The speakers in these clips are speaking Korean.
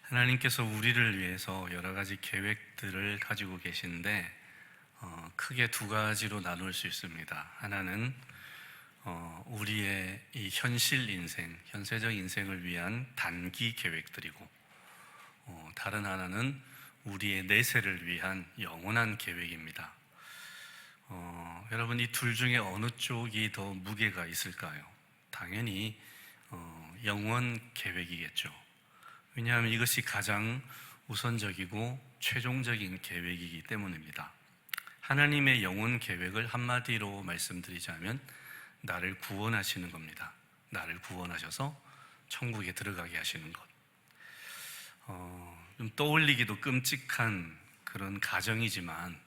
하나님께서 우리를 위해서 여러 가지 계획들을 가지고 계신데 크게 두 가지로 나눌 수 있습니다. 하나는 우리의 이 현실 인생, 현세적 인생을 위한 단기 계획들이고, 다른 하나는 우리의 내세를 위한 영원한 계획입니다. 여러분, 이 둘 중에 어느 쪽이 더 무게가 있을까요? 당연히 영원 계획이겠죠. 왜냐하면 이것이 가장 우선적이고 최종적인 계획이기 때문입니다. 하나님의 영원 계획을 한마디로 말씀드리자면 나를 구원하시는 겁니다. 나를 구원하셔서 천국에 들어가게 하시는 것. 좀 떠올리기도 끔찍한 그런 가정이지만,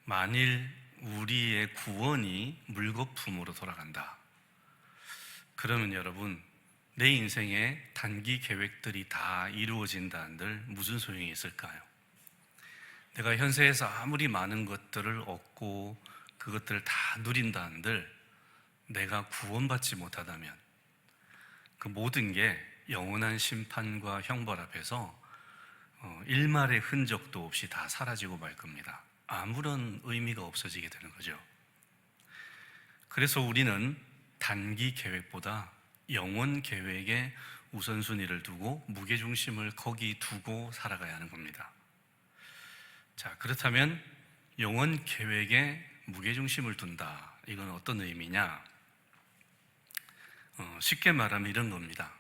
만일 우리의 구원이 물거품으로 돌아간다, 그러면 여러분, 내 인생의 단기 계획들이 다 이루어진다 한들 무슨 소용이 있을까요? 내가 현세에서 아무리 많은 것들을 얻고 그것들을 다 누린다 한들 내가 구원받지 못하다면 그 모든 게 영원한 심판과 형벌 앞에서 일말의 흔적도 없이 다 사라지고 말 겁니다. 아무런 의미가 없어지게 되는 거죠. 그래서 우리는 단기 계획보다 영원 계획에 우선순위를 두고 무게중심을 거기 두고 살아가야 하는 겁니다. 자, 그렇다면 영원 계획에 무게중심을 둔다, 이건 어떤 의미냐? 쉽게 말하면 이런 겁니다.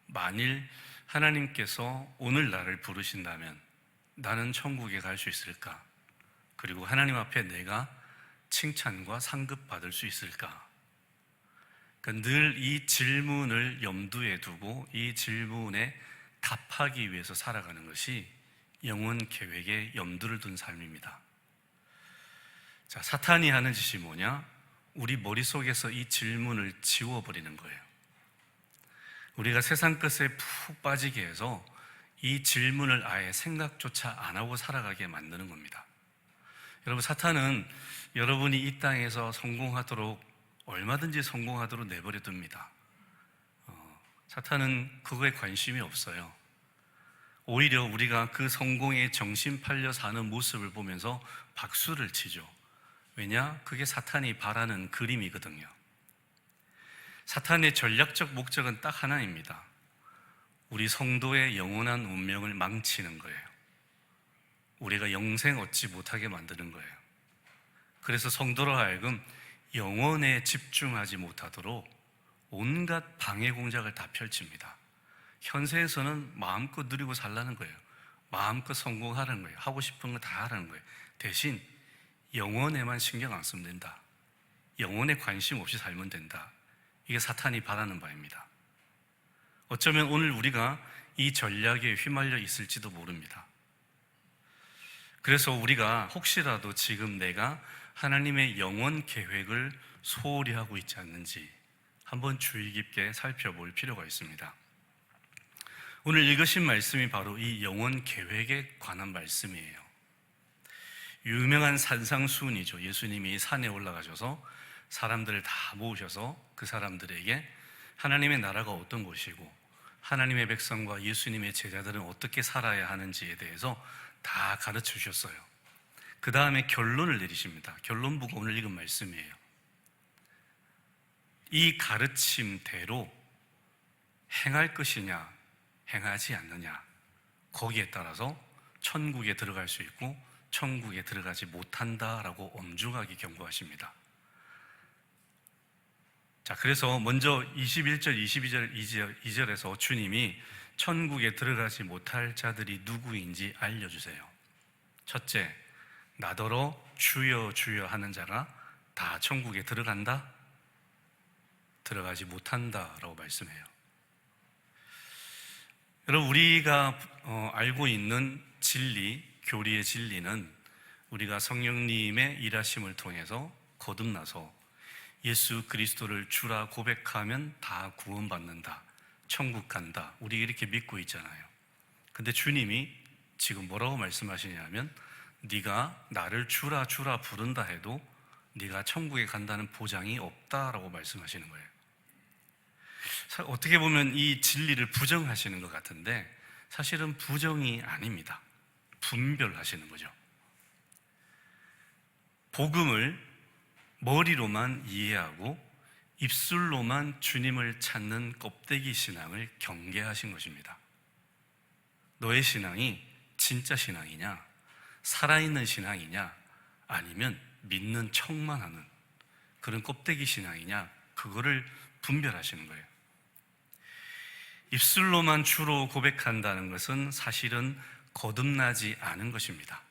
만일 하나님께서 오늘 나를 부르신다면 나는 천국에 갈 수 있을까? 그리고 하나님 앞에 내가 칭찬과 상급 받을 수 있을까? 그러니까 늘 이 질문을 염두에 두고 이 질문에 답하기 위해서 살아가는 것이 영원 계획에 염두를 둔 삶입니다. 자, 사탄이 하는 짓이 뭐냐? 우리 머릿속에서 이 질문을 지워버리는 거예요. 우리가 세상 것에 푹 빠지게 해서 이 질문을 아예 생각조차 안 하고 살아가게 만드는 겁니다. 여러분, 사탄은 여러분이 이 땅에서 성공하도록, 얼마든지 성공하도록 내버려 둡니다. 사탄은 그거에 관심이 없어요. 오히려 우리가 그 성공에 정신 팔려 사는 모습을 보면서 박수를 치죠. 왜냐? 그게 사탄이 바라는 그림이거든요. 사탄의 전략적 목적은 딱 하나입니다. 우리 성도의 영원한 운명을 망치는 거예요. 우리가 영생 얻지 못하게 만드는 거예요. 그래서 성도로 하여금 영혼에 집중하지 못하도록 온갖 방해 공작을 다 펼칩니다. 현세에서는 마음껏 누리고 살라는 거예요. 마음껏 성공하라는 거예요. 하고 싶은 거 다 하라는 거예요. 대신 영혼에만 신경 안 쓰면 된다. 영혼에 관심 없이 살면 된다. 이게 사탄이 바라는 바입니다. 어쩌면 오늘 우리가 이 전략에 휘말려 있을지도 모릅니다. 그래서 우리가 혹시라도 지금 내가 하나님의 영원 계획을 소홀히 하고 있지 않는지 한번 주의 깊게 살펴볼 필요가 있습니다. 오늘 읽으신 말씀이 바로 이 영원 계획에 관한 말씀이에요. 유명한 산상수훈이죠. 예수님이 산에 올라가셔서 사람들을 다 모으셔서 그 사람들에게 하나님의 나라가 어떤 것이고 하나님의 백성과 예수님의 제자들은 어떻게 살아야 하는지에 대해서 다 가르쳐 주셨어요. 그 다음에 결론을 내리십니다. 결론부가 오늘 읽은 말씀이에요. 이 가르침대로 행할 것이냐 행하지 않느냐, 거기에 따라서 천국에 들어갈 수 있고 천국에 들어가지 못한다라고 엄중하게 경고하십니다. 자, 그래서 먼저 21절, 22절, 2절에서 주님이 천국에 들어가지 못할 자들이 누구인지 알려주세요. 첫째, 나더러 주여 주여 하는 자가 다 천국에 들어간다? 들어가지 못한다라고 말씀해요. 여러분, 우리가 알고 있는 진리, 교리의 진리는 우리가 성령님의 일하심을 통해서 거듭나서 예수 그리스도를 주라 고백하면 다 구원받는다, 천국 간다, 우리 이렇게 믿고 있잖아요. 근데 주님이 지금 뭐라고 말씀하시냐면 네가 나를 주라 주라 부른다 해도 네가 천국에 간다는 보장이 없다라고 말씀하시는 거예요. 어떻게 보면 이 진리를 부정하시는 것 같은데, 사실은 부정이 아닙니다. 분별하시는 거죠. 복음을 머리로만 이해하고 입술로만 주님을 찾는 껍데기 신앙을 경계하신 것입니다. 너의 신앙이 진짜 신앙이냐, 살아있는 신앙이냐, 아니면 믿는 척만 하는 그런 껍데기 신앙이냐, 그거를 분별하시는 거예요. 입술로만 주로 고백한다는 것은 사실은 거듭나지 않은 것입니다.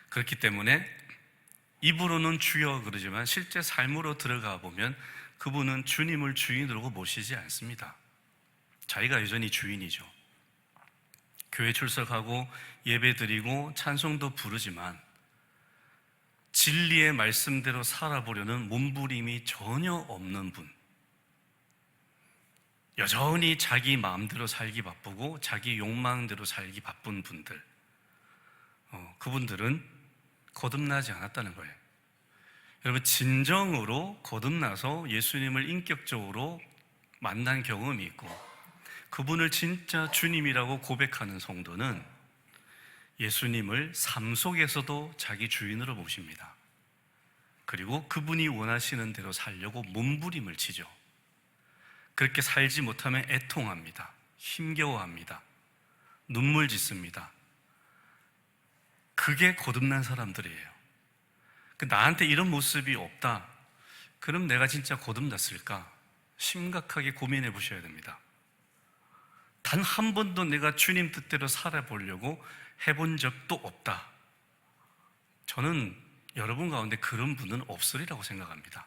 그렇기 때문에 입으로는 주여 그러지만 실제 삶으로 들어가 보면 그분은 주님을 주인으로 모시지 않습니다. 자기가 여전히 주인이죠. 교회 출석하고 예배 드리고 찬송도 부르지만 진리의 말씀대로 살아보려는 몸부림이 전혀 없는 분, 여전히 자기 마음대로 살기 바쁘고 자기 욕망대로 살기 바쁜 분들, 그분들은 거듭나지 않았다는 거예요. 여러분, 진정으로 거듭나서 예수님을 인격적으로 만난 경험이 있고 그분을 진짜 주님이라고 고백하는 성도는 예수님을 삶 속에서도 자기 주인으로 모십니다. 그리고 그분이 원하시는 대로 살려고 몸부림을 치죠. 그렇게 살지 못하면 애통합니다. 힘겨워합니다. 눈물 짓습니다. 그게 거듭난 사람들이에요. 나한테 이런 모습이 없다. 그럼 내가 진짜 거듭났을까? 심각하게 고민해 보셔야 됩니다. 단 한 번도 내가 주님 뜻대로 살아보려고 해본 적도 없다. 저는 여러분 가운데 그런 분은 없으리라고 생각합니다.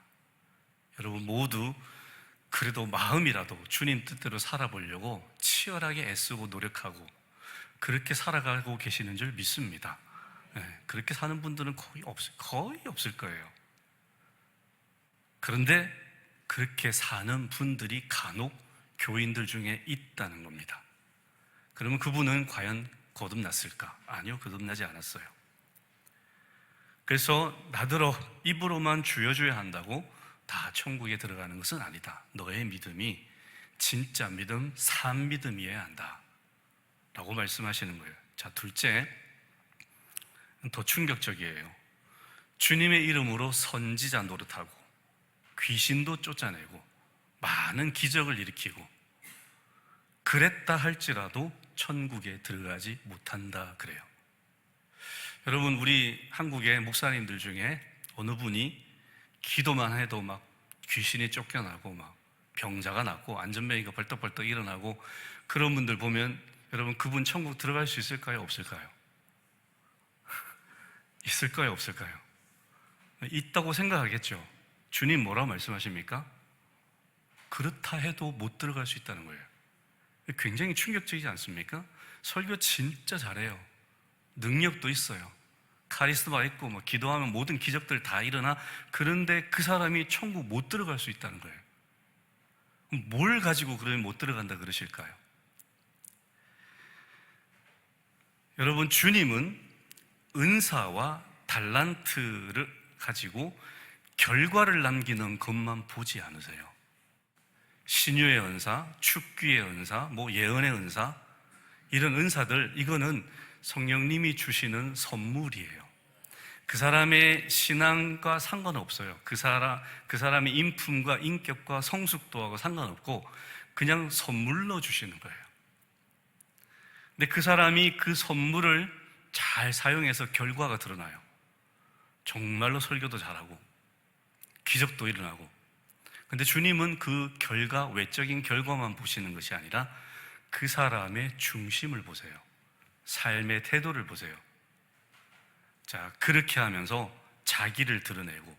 여러분 모두 그래도 마음이라도 주님 뜻대로 살아보려고 치열하게 애쓰고 노력하고 그렇게 살아가고 계시는 줄 믿습니다. 그렇게 사는 분들은 거의 없을 거예요. 그런데 그렇게 사는 분들이 간혹 교인들 중에 있다는 겁니다. 그러면 그분은 과연 거듭났을까? 아니요, 거듭나지 않았어요. 그래서 나더러 입으로만 주여 주여 한다고 다 천국에 들어가는 것은 아니다. 너의 믿음이 진짜 믿음, 산 믿음이어야 한다 라고 말씀하시는 거예요. 자, 둘째, 더 충격적이에요. 주님의 이름으로 선지자 노릇하고 귀신도 쫓아내고 많은 기적을 일으키고 그랬다 할지라도 천국에 들어가지 못한다 그래요. 여러분, 우리 한국의 목사님들 중에 어느 분이 기도만 해도 막 귀신이 쫓겨나고 막 병자가 낫고 안전뱅이가 벌떡벌떡 일어나고 그런 분들 보면 여러분, 그분 천국 들어갈 수 있을까요? 없을까요? 있을까요? 없을까요? 있다고 생각하겠죠. 주님 뭐라고 말씀하십니까? 그렇다 해도 못 들어갈 수 있다는 거예요. 굉장히 충격적이지 않습니까? 설교 진짜 잘해요. 능력도 있어요. 카리스마 있고 뭐 기도하면 모든 기적들 다 일어나. 그런데 그 사람이 천국 못 들어갈 수 있다는 거예요. 뭘 가지고 그러면 못 들어간다 그러실까요? 여러분, 주님은 은사와 달란트를 가지고 결과를 남기는 것만 보지 않으세요. 신유의 은사, 축귀의 은사, 예언의 은사, 이런 은사들, 이거는 성령님이 주시는 선물이에요. 그 사람의 신앙과 상관없어요. 그 사람의 인품과 인격과 성숙도하고 상관없고 그냥 선물로 주시는 거예요. 근데 그 사람이 그 선물을 잘 사용해서 결과가 드러나요. 정말로 설교도 잘하고 기적도 일어나고. 근데 주님은 그 결과, 외적인 결과만 보시는 것이 아니라 그 사람의 중심을 보세요. 삶의 태도를 보세요. 자, 그렇게 하면서 자기를 드러내고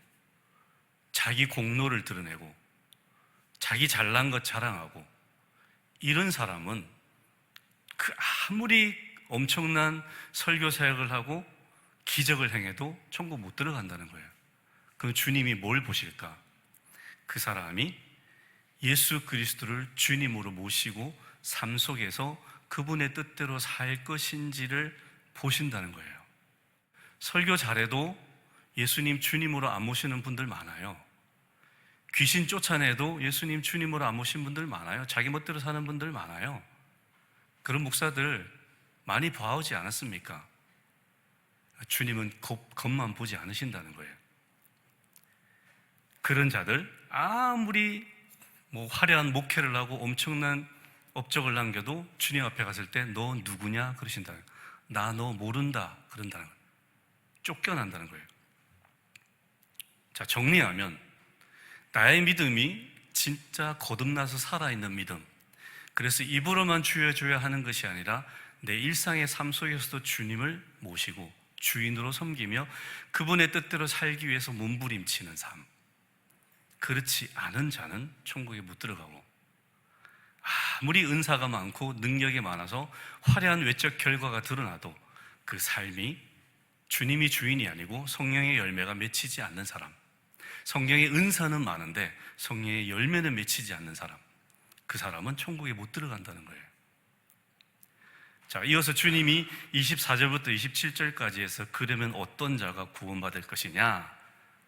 자기 공로를 드러내고 자기 잘난 것 자랑하고, 이런 사람은 그 아무리 엄청난 설교 사역을 하고 기적을 행해도 천국 못 들어간다는 거예요. 그럼 주님이 뭘 보실까? 그 사람이 예수 그리스도를 주님으로 모시고 삶 속에서 그분의 뜻대로 살 것인지를 보신다는 거예요. 설교 잘해도 예수님 주님으로 안 모시는 분들 많아요. 귀신 쫓아내도 예수님 주님으로 안 모신 분들 많아요. 자기 멋대로 사는 분들 많아요. 그런 목사들 많이 봐오지 않았습니까? 주님은 겉만 보지 않으신다는 거예요. 그런 자들 아무리 화려한 목회를 하고 엄청난 업적을 남겨도 주님 앞에 갔을 때 너 누구냐 그러신다는 거예요. 나 너 모른다 그런다는 거예요. 쫓겨난다는 거예요. 자, 정리하면 나의 믿음이 진짜 거듭나서 살아있는 믿음, 그래서 입으로만 주여주여 하는 것이 아니라 내 일상의 삶 속에서도 주님을 모시고 주인으로 섬기며 그분의 뜻대로 살기 위해서 몸부림치는 삶, 그렇지 않은 자는 천국에 못 들어가고, 아무리 은사가 많고 능력이 많아서 화려한 외적 결과가 드러나도 그 삶이 주님이 주인이 아니고 성령의 열매가 맺히지 않는 사람, 성령의 은사는 많은데 성령의 열매는 맺히지 않는 사람, 그 사람은 천국에 못 들어간다는 거예요. 자, 이어서 주님이 24절부터 27절까지 해서 그러면 어떤 자가 구원받을 것이냐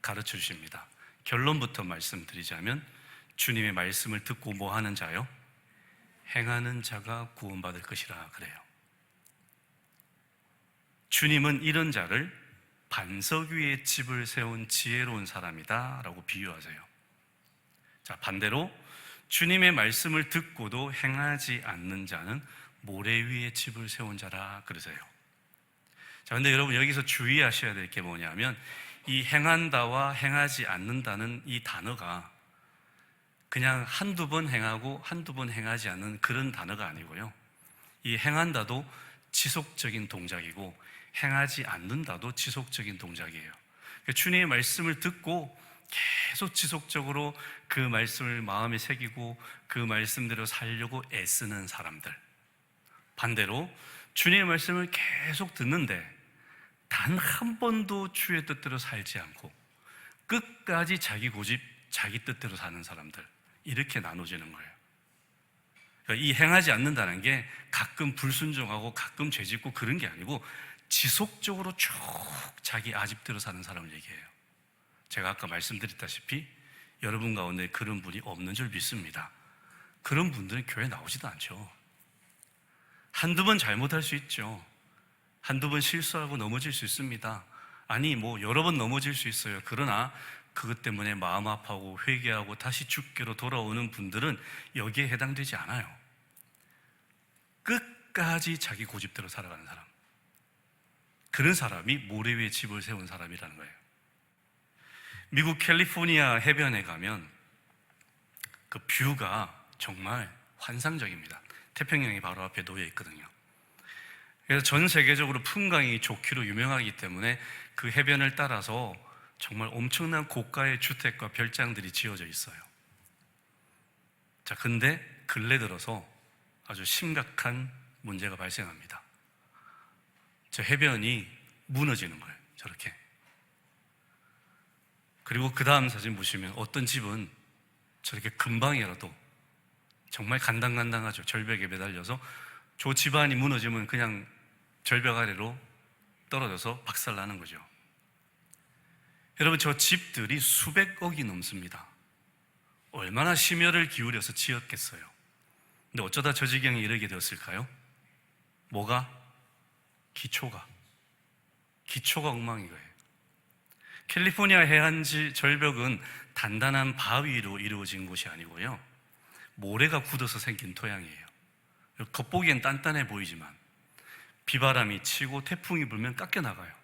가르쳐 주십니다. 결론부터 말씀드리자면 주님의 말씀을 듣고 뭐 하는 자요? 행하는 자가 구원받을 것이라 그래요. 주님은 이런 자를 반석 위에 집을 세운 지혜로운 사람이다 라고 비유하세요. 자, 반대로 주님의 말씀을 듣고도 행하지 않는 자는 모래 위에 집을 세운 자라 그러세요. 자, 근데 여러분 여기서 주의하셔야 될 게 뭐냐면 이 행한다와 행하지 않는다는 이 단어가 그냥 한두 번 행하고 한두 번 행하지 않는 그런 단어가 아니고요. 이 행한다도 지속적인 동작이고 행하지 않는다도 지속적인 동작이에요. 그러니까 주님의 말씀을 듣고 계속 지속적으로 그 말씀을 마음에 새기고 그 말씀대로 살려고 애쓰는 사람들, 반대로 주님의 말씀을 계속 듣는데 단 한 번도 주의 뜻대로 살지 않고 끝까지 자기 고집, 자기 뜻대로 사는 사람들, 이렇게 나눠지는 거예요. 그러니까 이 행하지 않는다는 게 가끔 불순종하고 가끔 죄짓고 그런 게 아니고 지속적으로 쭉 자기 아집대로 사는 사람을 얘기해요. 제가 아까 말씀드렸다시피 여러분 가운데 그런 분이 없는 줄 믿습니다. 그런 분들은 교회 나오지도 않죠. 한두 번 잘못할 수 있죠. 한두 번 실수하고 넘어질 수 있습니다. 아니 여러 번 넘어질 수 있어요. 그러나 그것 때문에 마음 아파하고 회개하고 다시 주께로 돌아오는 분들은 여기에 해당되지 않아요. 끝까지 자기 고집대로 살아가는 사람, 그런 사람이 모래 위에 집을 세운 사람이라는 거예요. 미국 캘리포니아 해변에 가면 그 뷰가 정말 환상적입니다. 태평양이 바로 앞에 놓여 있거든요. 그래서 전 세계적으로 풍광이 좋기로 유명하기 때문에 그 해변을 따라서 정말 엄청난 고가의 주택과 별장들이 지어져 있어요. 자, 근데 근래 들어서 아주 심각한 문제가 발생합니다. 저 해변이 무너지는 거예요. 저렇게. 그리고 그 다음 사진 보시면 어떤 집은 저렇게 금방이라도 정말 간당간당하죠. 절벽에 매달려서 저 집안이 무너지면 그냥 절벽 아래로 떨어져서 박살나는 거죠. 여러분, 저 집들이 수백억이 넘습니다. 얼마나 심혈을 기울여서 지었겠어요. 근데 어쩌다 저 지경에 이르게 되었을까요? 뭐가? 기초가 엉망인 거예요. 캘리포니아 해안지 절벽은 단단한 바위로 이루어진 곳이 아니고요, 모래가 굳어서 생긴 토양이에요. 겉보기엔 단단해 보이지만 비바람이 치고 태풍이 불면 깎여나가요.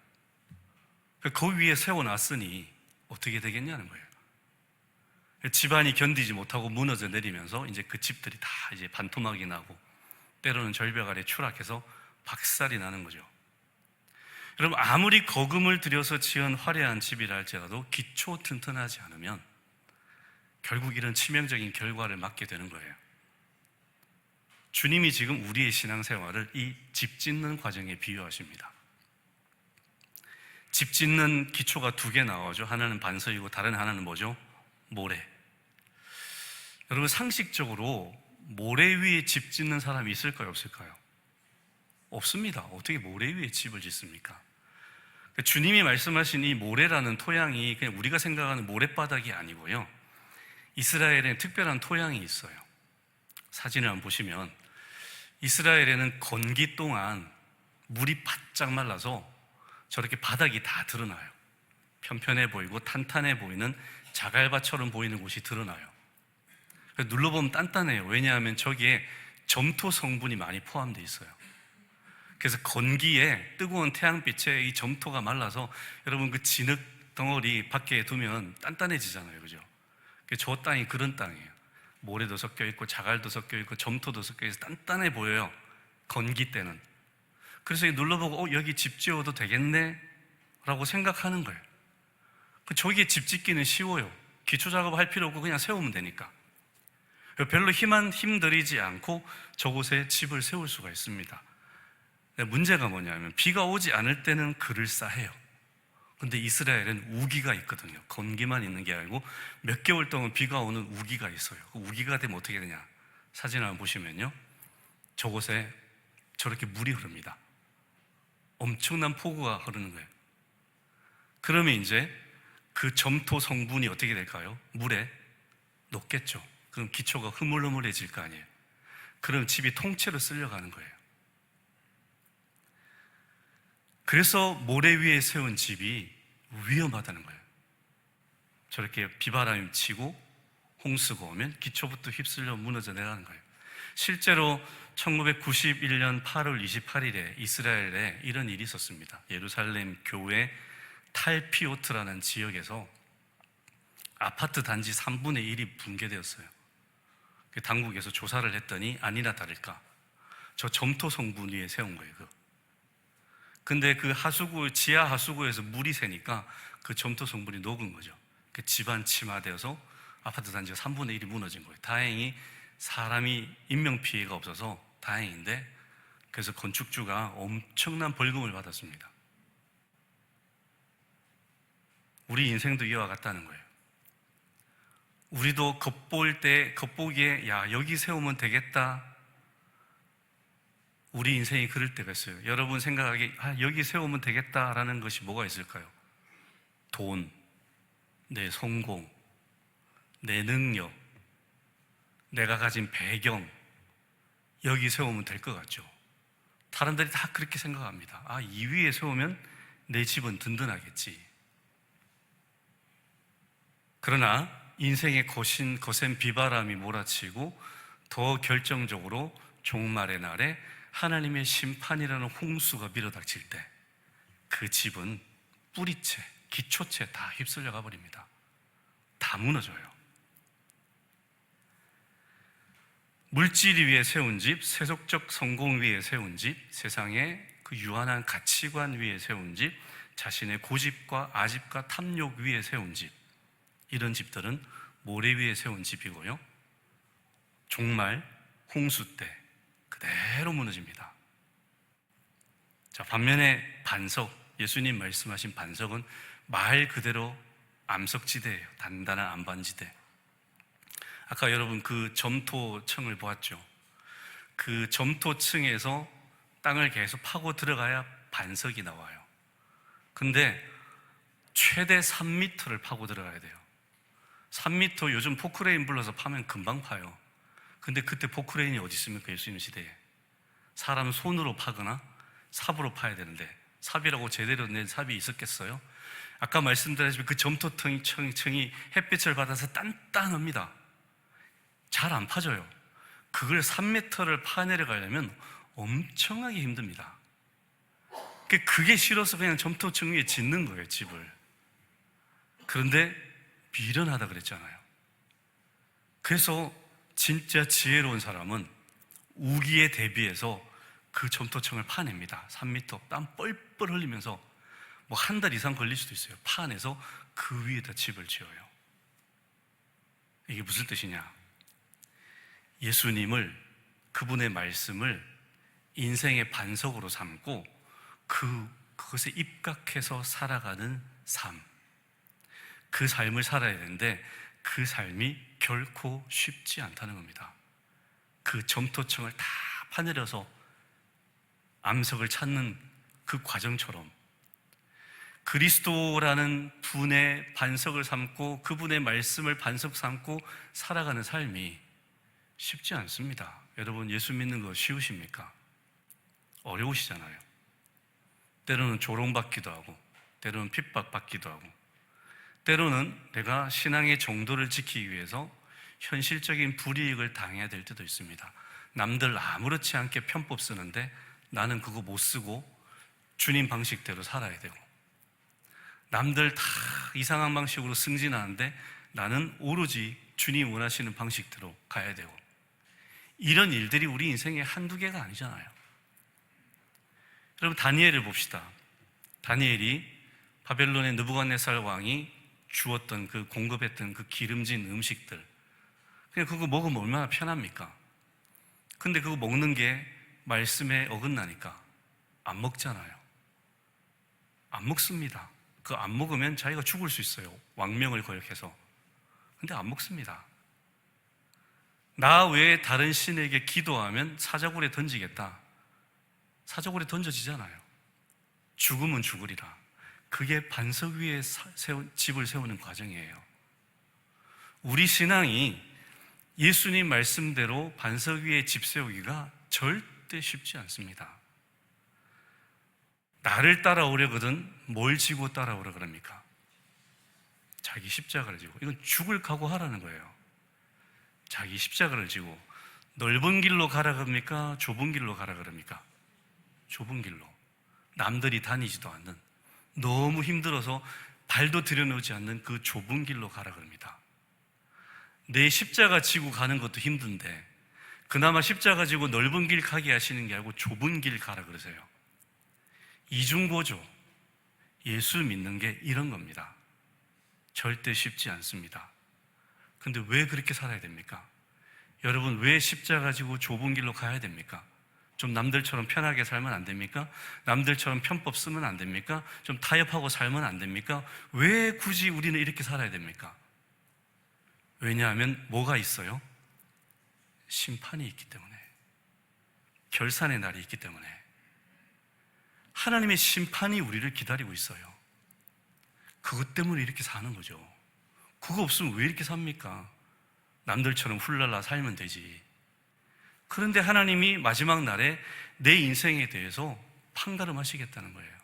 그 위에 세워놨으니 어떻게 되겠냐는 거예요. 집안이 견디지 못하고 무너져 내리면서 이제 그 집들이 다 이제 반토막이 나고 때로는 절벽 아래 추락해서 박살이 나는 거죠. 여러분, 아무리 거금을 들여서 지은 화려한 집이라 할지라도 기초 튼튼하지 않으면 결국 이런 치명적인 결과를 맞게 되는 거예요. 주님이 지금 우리의 신앙생활을 이 집 짓는 과정에 비유하십니다. 집 짓는 기초가 두 개 나오죠. 하나는 반석이고 다른 하나는 뭐죠? 모래. 여러분, 상식적으로 모래 위에 집 짓는 사람이 있을까요, 없을까요? 없습니다. 어떻게 모래 위에 집을 짓습니까? 주님이 말씀하신 이 모래라는 토양이 그냥 우리가 생각하는 모래바닥이 아니고요, 이스라엘에 특별한 토양이 있어요. 사진을 한번 보시면 이스라엘에는 건기 동안 물이 바짝 말라서 저렇게 바닥이 다 드러나요. 편편해 보이고 탄탄해 보이는 자갈밭처럼 보이는 곳이 드러나요. 눌러보면 단단해요. 왜냐하면 저기에 점토 성분이 많이 포함되어 있어요. 그래서 건기에 뜨거운 태양빛에 이 점토가 말라서 여러분 그 진흙 덩어리 밖에 두면 단단해지잖아요. 그죠? 저 땅이 그런 땅이에요. 모래도 섞여 있고 자갈도 섞여 있고 점토도 섞여 있어서 단단해 보여요. 건기 때는. 그래서 눌러보고 여기 집 지어도 되겠네 라고 생각하는 거예요. 저기에 집 짓기는 쉬워요. 기초 작업할 필요 없고 그냥 세우면 되니까. 별로 힘들이지 않고 저곳에 집을 세울 수가 있습니다. 문제가 뭐냐면 비가 오지 않을 때는 그럴싸해요. 근데 이스라엘은 우기가 있거든요. 건기만 있는 게 아니고 몇 개월 동안 비가 오는 우기가 있어요. 우기가 되면 어떻게 되냐? 사진 한번 보시면요, 저곳에 저렇게 물이 흐릅니다. 엄청난 폭우가 흐르는 거예요. 그러면 이제 그 점토 성분이 어떻게 될까요? 물에 녹겠죠. 그럼 기초가 흐물흐물해질 거 아니에요. 그럼 집이 통째로 쓸려가는 거예요. 그래서 모래 위에 세운 집이 위험하다는 거예요. 저렇게 비바람이 치고 홍수가 오면 기초부터 휩쓸려 무너져 내려가는 거예요. 실제로 1991년 8월 28일에 이스라엘에 이런 일이 있었습니다. 예루살렘 교회 탈피오트라는 지역에서 아파트 단지 3분의 1이 붕괴되었어요. 당국에서 조사를 했더니 아니나 다를까 저 점토 성분 위에 세운 거예요. 근데 그 지하 하수구에서 물이 새니까 그 점토 성분이 녹은 거죠. 집안 침하되어서 아파트 단지가 3분의 1이 무너진 거예요. 다행히 사람이 인명피해가 없어서 다행인데, 그래서 건축주가 엄청난 벌금을 받았습니다. 우리 인생도 이와 같다는 거예요. 우리도 겉보기에 야 여기 세우면 되겠다, 우리 인생이 그럴 때가 있어요. 여러분 생각하기에 여기 세우면 되겠다라는 것이 뭐가 있을까요? 돈, 내 성공, 내 능력, 내가 가진 배경, 여기 세우면 될 것 같죠. 사람들이 다 그렇게 생각합니다. 이 위에 세우면 내 집은 든든하겠지. 그러나 인생의 거센 비바람이 몰아치고 더 결정적으로 종말의 날에 하나님의 심판이라는 홍수가 밀어닥칠 때 그 집은 뿌리채, 기초채 다 휩쓸려 가버립니다. 다 무너져요. 물질 위에 세운 집, 세속적 성공 위에 세운 집, 세상의 그 유한한 가치관 위에 세운 집, 자신의 고집과 아집과 탐욕 위에 세운 집, 이런 집들은 모래 위에 세운 집이고요, 종말 홍수 때 그대로 무너집니다. 자, 반면에 반석, 예수님 말씀하신 반석은 말 그대로 암석지대예요. 단단한 안반지대. 아까 여러분 그 점토층을 보았죠. 그 점토층에서 땅을 계속 파고 들어가야 반석이 나와요. 근데 최대 3m를 파고 들어가야 돼요. 3m 요즘 포크레인 불러서 파면 금방 파요. 근데 그때 포크레인이 어디 있습니까? 예수님 시대에. 사람 손으로 파거나 삽으로 파야 되는데 삽이라고 제대로 낸 삽이 있었겠어요? 아까 말씀드렸지만 그 점토층이 햇빛을 받아서 단단합니다. 잘 안 파져요. 그걸 3m를 파내려가려면 엄청나게 힘듭니다. 그게 싫어서 그냥 점토층 위에 짓는 거예요, 집을. 그런데 미련하다 그랬잖아요. 그래서 진짜 지혜로운 사람은 우기에 대비해서 그 점토층을 파냅니다. 3m 땀 뻘뻘 흘리면서 뭐 한 달 이상 걸릴 수도 있어요. 파내서 그 위에다 집을 지어요. 이게 무슨 뜻이냐? 예수님을, 그분의 말씀을 인생의 반석으로 삼고 그것에 입각해서 살아가는 삶, 그 삶을 살아야 되는데 그 삶이 결코 쉽지 않다는 겁니다. 그 점토층을 다 파내려서 암석을 찾는 그 과정처럼 그리스도라는 분의 반석을 삼고 그분의 말씀을 반석 삼고 살아가는 삶이 쉽지 않습니다. 여러분, 예수 믿는 거 쉬우십니까? 어려우시잖아요. 때로는 조롱받기도 하고, 때로는 핍박받기도 하고, 때로는 내가 신앙의 정도를 지키기 위해서 현실적인 불이익을 당해야 될 때도 있습니다. 남들 아무렇지 않게 편법 쓰는데 나는 그거 못 쓰고 주님 방식대로 살아야 되고, 남들 다 이상한 방식으로 승진하는데 나는 오로지 주님 원하시는 방식대로 가야 되고, 이런 일들이 우리 인생에 한두 개가 아니잖아요. 여러분, 다니엘을 봅시다. 다니엘이 바벨론의 느부갓네살 왕이 주었던 그 공급했던 그 기름진 음식들, 그냥 그거 먹으면 얼마나 편합니까? 근데 그거 먹는 게 말씀에 어긋나니까 안 먹잖아요. 안 먹습니다. 그거 안 먹으면 자기가 죽을 수 있어요. 왕명을 거역해서. 근데 안 먹습니다. 나 외에 다른 신에게 기도하면 사자굴에 던지겠다. 사자굴에 던져지잖아요. 죽으면 죽으리라. 그게 반석 위에 집을 세우는 과정이에요. 우리 신앙이 예수님 말씀대로 반석 위에 집 세우기가 절대 쉽지 않습니다. 나를 따라오려거든 뭘 지고 따라오라 그럽니까? 자기 십자가를 지고. 이건 죽을 각오하라는 거예요. 자기 십자가를 지고. 넓은 길로 가라 그럽니까? 좁은 길로 가라 그럽니까? 좁은 길로. 남들이 다니지도 않는, 너무 힘들어서 발도 들여놓지 않는 그 좁은 길로 가라 그럽니다. 내 십자가 지고 가는 것도 힘든데 그나마 십자가 지고 넓은 길 가게 하시는 게 아니고 좁은 길 가라 그러세요. 이중고조. 예수 믿는 게 이런 겁니다. 절대 쉽지 않습니다. 근데 왜 그렇게 살아야 됩니까? 여러분, 왜 십자가 지고 좁은 길로 가야 됩니까? 좀 남들처럼 편하게 살면 안 됩니까? 남들처럼 편법 쓰면 안 됩니까? 좀 타협하고 살면 안 됩니까? 왜 굳이 우리는 이렇게 살아야 됩니까? 왜냐하면 뭐가 있어요? 심판이 있기 때문에. 결산의 날이 있기 때문에. 하나님의 심판이 우리를 기다리고 있어요. 그것 때문에 이렇게 사는 거죠. 그거 없으면 왜 이렇게 삽니까? 남들처럼 훌랄라 살면 되지. 그런데 하나님이 마지막 날에 내 인생에 대해서 판가름하시겠다는 거예요.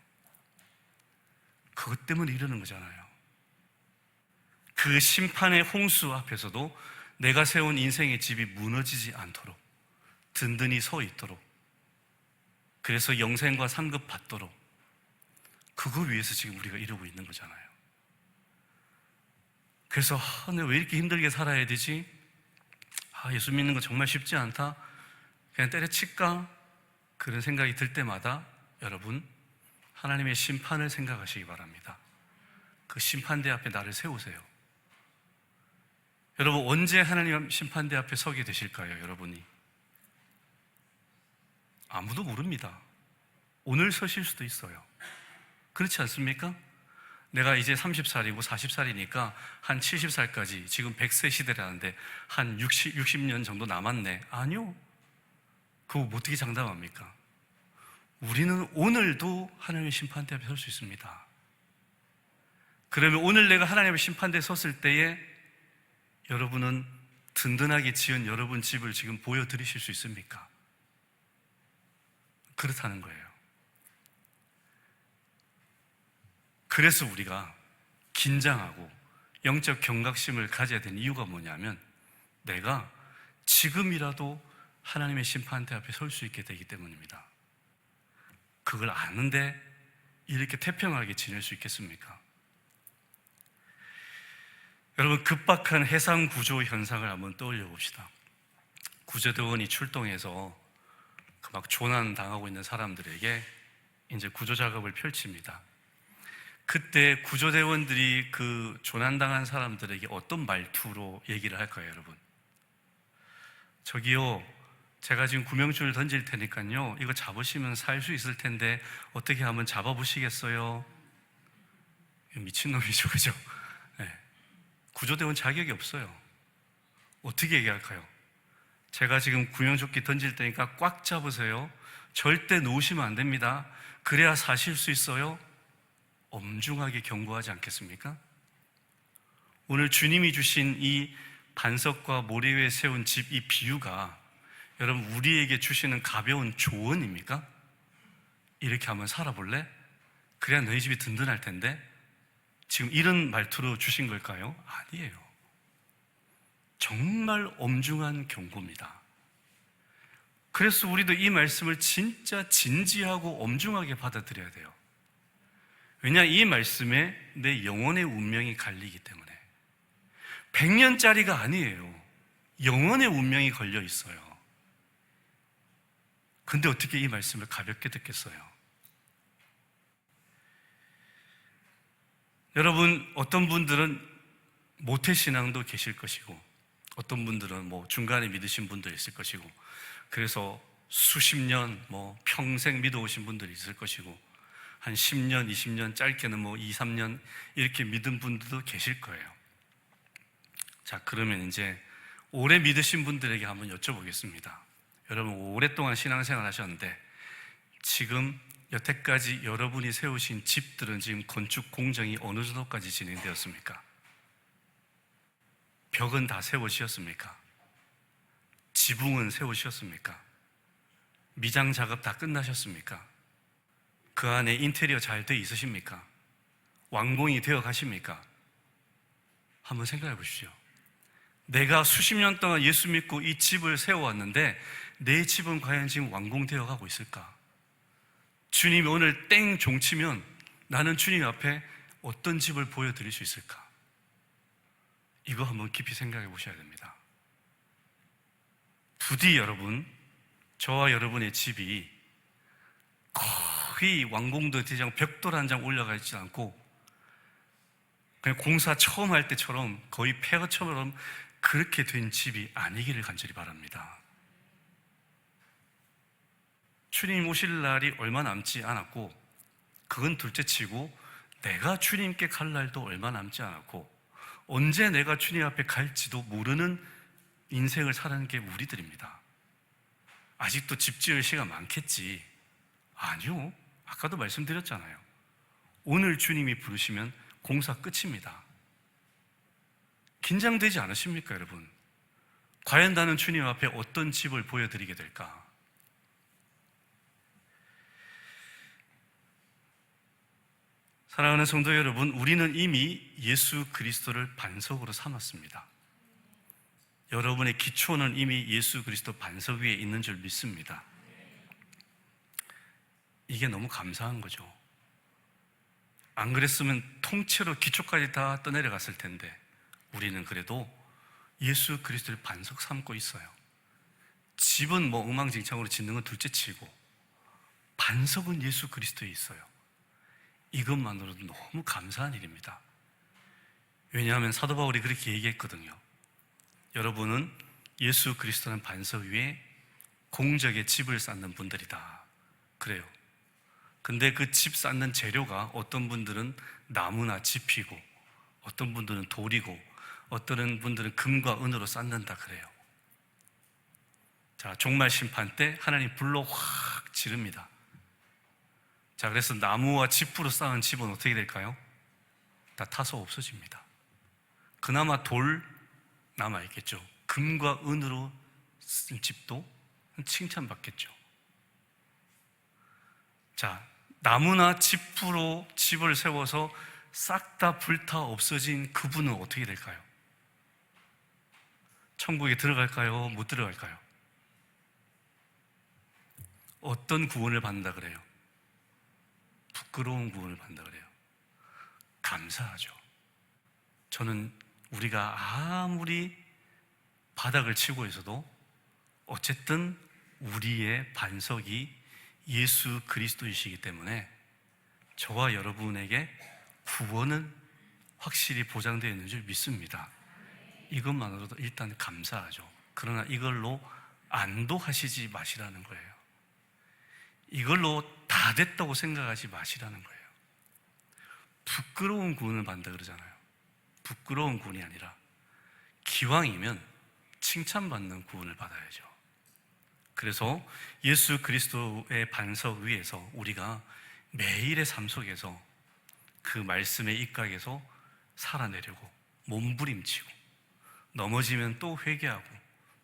그것 때문에 이러는 거잖아요. 그 심판의 홍수 앞에서도 내가 세운 인생의 집이 무너지지 않도록 든든히 서 있도록, 그래서 영생과 상급 받도록, 그거 위해서 지금 우리가 이러고 있는 거잖아요. 그래서 내가 왜 이렇게 힘들게 살아야 되지? 예수 믿는 거 정말 쉽지 않다. 그냥 때려칠까? 그런 생각이 들 때마다 여러분, 하나님의 심판을 생각하시기 바랍니다. 그 심판대 앞에 나를 세우세요. 여러분, 언제 하나님 심판대 앞에 서게 되실까요? 여러분이 아무도 모릅니다. 오늘 서실 수도 있어요. 그렇지 않습니까? 내가 이제 30살이고 40살이니까 한 70살까지, 지금 100세 시대라는데 한 60년 정도 남았네. 아니요. 그거 어떻게 장담합니까? 우리는 오늘도 하나님의 심판대 앞에 설 수 있습니다. 그러면 오늘 내가 하나님의 심판대에 섰을 때에 여러분은 든든하게 지은 여러분 집을 지금 보여드리실 수 있습니까? 그렇다는 거예요. 그래서 우리가 긴장하고 영적 경각심을 가져야 되는 이유가 뭐냐면, 내가 지금이라도 하나님의 심판대 앞에 설 수 있게 되기 때문입니다. 그걸 아는데 이렇게 태평하게 지낼 수 있겠습니까? 여러분, 급박한 해상 구조 현상을 한번 떠올려 봅시다. 구조대원이 출동해서 막 조난 당하고 있는 사람들에게 이제 구조 작업을 펼칩니다. 그때 구조대원들이 그 조난당한 사람들에게 어떤 말투로 얘기를 할까요, 여러분? 저기요, 제가 지금 구명줄을 던질 테니까요, 이거 잡으시면 살 수 있을 텐데 어떻게 한번 잡아보시겠어요? 미친놈이죠, 그죠? 네. 구조대원 자격이 없어요. 어떻게 얘기할까요? 제가 지금 구명조끼 던질 테니까 꽉 잡으세요. 절대 놓으시면 안 됩니다. 그래야 사실 수 있어요. 엄중하게 경고하지 않겠습니까? 오늘 주님이 주신 이 반석과 모래 위에 세운 집, 이 비유가 여러분, 우리에게 주시는 가벼운 조언입니까? 이렇게 한번 살아볼래? 그래야 너희 집이 든든할 텐데. 지금 이런 말투로 주신 걸까요? 아니에요. 정말 엄중한 경고입니다. 그래서 우리도 이 말씀을 진짜 진지하고 엄중하게 받아들여야 돼요. 왜냐, 이 말씀에 내 영혼의 운명이 갈리기 때문에. 100년짜리가 아니에요. 영혼의 운명이 걸려 있어요. 근데 어떻게 이 말씀을 가볍게 듣겠어요? 여러분, 어떤 분들은 모태신앙도 계실 것이고, 어떤 분들은 중간에 믿으신 분도 있을 것이고, 그래서 수십 년, 평생 믿어오신 분들이 있을 것이고, 한 10년, 20년, 짧게는 2, 3년 이렇게 믿은 분들도 계실 거예요. 자, 그러면 이제 오래 믿으신 분들에게 한번 여쭤보겠습니다. 여러분, 오랫동안 신앙생활 하셨는데 지금 여태까지 여러분이 세우신 집들은 지금 건축 공정이 어느 정도까지 진행되었습니까? 벽은 다 세워지셨습니까? 지붕은 세우셨습니까? 미장 작업 다 끝나셨습니까? 그 안에 인테리어 잘 돼 있으십니까? 완공이 되어 가십니까? 한번 생각해 보십시오. 내가 수십 년 동안 예수 믿고 이 집을 세워왔는데 내 집은 과연 지금 완공되어 가고 있을까? 주님이 오늘 땡 종치면 나는 주님 앞에 어떤 집을 보여드릴 수 있을까? 이거 한번 깊이 생각해 보셔야 됩니다. 부디 여러분, 저와 여러분의 집이 거의 완공도 되지 않고 벽돌 한 장 올라가 있지 않고 그냥 공사 처음 할 때처럼 거의 폐허처럼 그렇게 된 집이 아니기를 간절히 바랍니다. 주님 오실 날이 얼마 남지 않았고, 그건 둘째치고 내가 주님께 갈 날도 얼마 남지 않았고, 언제 내가 주님 앞에 갈지도 모르는 인생을 살아가는 게 우리들입니다. 아직도 집 지을 시간 많겠지. 아니요. 아까도 말씀드렸잖아요. 오늘 주님이 부르시면 공사 끝입니다. 긴장되지 않으십니까, 여러분? 과연 나는 주님 앞에 어떤 집을 보여드리게 될까? 사랑하는 성도 여러분, 우리는 이미 예수 그리스도를 반석으로 삼았습니다. 여러분의 기초는 이미 예수 그리스도 반석 위에 있는 줄 믿습니다. 이게 너무 감사한 거죠. 안 그랬으면 통째로 기초까지 다 떠내려갔을 텐데 우리는 그래도 예수 그리스도를 반석 삼고 있어요. 집은 엉망진창으로 짓는 건 둘째치고 반석은 예수 그리스도에 있어요. 이것만으로도 너무 감사한 일입니다. 왜냐하면 사도 바울이 그렇게 얘기했거든요. 여러분은 예수 그리스도는 반석 위에 공적의 집을 쌓는 분들이다. 그래요. 근데 그 집 쌓는 재료가 어떤 분들은 나무나 짚이고, 어떤 분들은 돌이고, 어떤 분들은 금과 은으로 쌓는다 그래요. 자, 종말 심판 때 하나님 불로 확 지릅니다. 자, 그래서 나무와 짚으로 쌓은 집은 어떻게 될까요? 다 타서 없어집니다. 그나마 돌 남아있겠죠. 금과 은으로 쓴 집도 칭찬받겠죠. 자, 나무나 짚으로 집을 세워서 싹 다 불타 없어진 그분은 어떻게 될까요? 천국에 들어갈까요? 못 들어갈까요? 어떤 구원을 받는다 그래요? 부끄러운 구원을 받는다 그래요. 감사하죠. 저는 우리가 아무리 바닥을 치고 있어도 어쨌든 우리의 반석이 예수 그리스도이시기 때문에 저와 여러분에게 구원은 확실히 보장되어 있는 줄 믿습니다. 이것만으로도 일단 감사하죠. 그러나 이걸로 안도하시지 마시라는 거예요. 이걸로 다 됐다고 생각하지 마시라는 거예요. 부끄러운 구원을 받는다 그러잖아요. 부끄러운 구원이 아니라 기왕이면 칭찬받는 구원을 받아야죠. 그래서 예수 그리스도의 반석 위에서 우리가 매일의 삶 속에서 그 말씀의 입각에서 살아내려고 몸부림치고 넘어지면 또 회개하고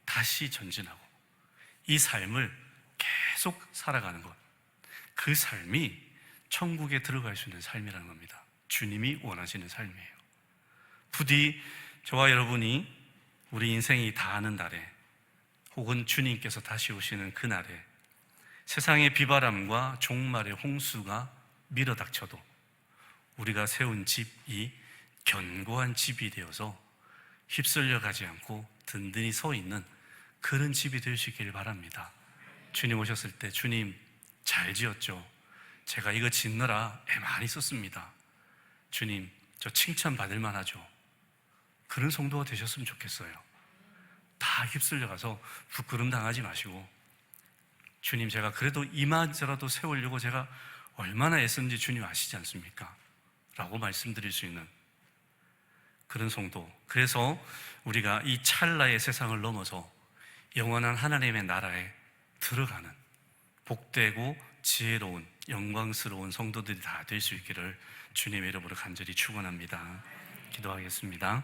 다시 전진하고 이 삶을 계속 살아가는 것, 그 삶이 천국에 들어갈 수 있는 삶이라는 겁니다. 주님이 원하시는 삶이에요. 부디 저와 여러분이 우리 인생이 다하는 날에, 혹은 주님께서 다시 오시는 그날에 세상의 비바람과 종말의 홍수가 밀어닥쳐도 우리가 세운 집이 견고한 집이 되어서 휩쓸려 가지 않고 든든히 서 있는 그런 집이 될 수 있기를 바랍니다. 주님 오셨을 때 주님 잘 지었죠? 제가 이거 짓느라 애 많이 썼습니다. 주님 저 칭찬 받을 만하죠? 그런 성도가 되셨으면 좋겠어요. 다 휩쓸려 가서 부끄럼 당하지 마시고, 주님 제가 그래도 이마저라도 세우려고 제가 얼마나 애썼는지 주님 아시지 않습니까? 라고 말씀드릴 수 있는 그런 성도. 그래서 우리가 이 찰나의 세상을 넘어서 영원한 하나님의 나라에 들어가는 복되고 지혜로운 영광스러운 성도들이 다 될 수 있기를 주님의 이름으로 간절히 축원합니다. 기도하겠습니다.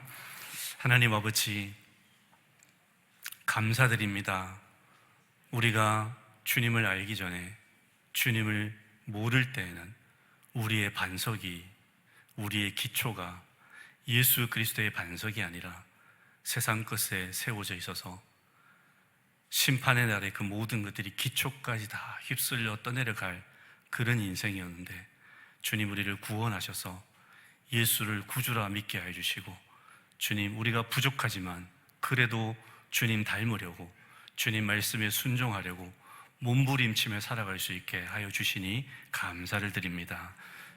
하나님 아버지, 감사드립니다. 우리가 주님을 알기 전에, 주님을 모를 때에는 우리의 반석이, 우리의 기초가 예수 그리스도의 반석이 아니라 세상 끝에 세워져 있어서 심판의 날에 그 모든 것들이 기초까지 다 휩쓸려 떠내려갈 그런 인생이었는데, 주님 우리를 구원하셔서 예수를 구주라 믿게 해주시고, 주님 우리가 부족하지만 그래도 주님 닮으려고, 주님 말씀에 순종하려고 몸부림치며 살아갈 수 있게 하여 주시니 감사를 드립니다.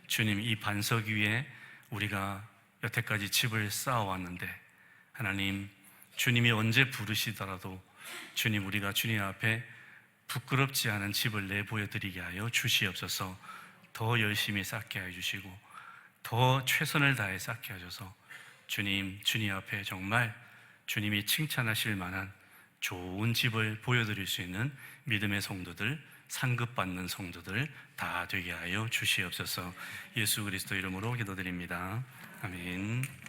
주님, 이 반석 위에 우리가 여태까지 집을 쌓아왔는데, 하나님 주님이 언제 부르시더라도 주님 우리가 주님 앞에 부끄럽지 않은 집을 내보여드리게 하여 주시옵소서. 더 열심히 쌓게 해주시고 더 최선을 다해 쌓게 하셔서 주님 앞에 정말 주님이 칭찬하실 만한 좋은 집을 보여드릴 수 있는 믿음의 성도들, 상급받는 성도들 다 되게 하여 주시옵소서. 예수 그리스도 이름으로 기도드립니다. 아멘.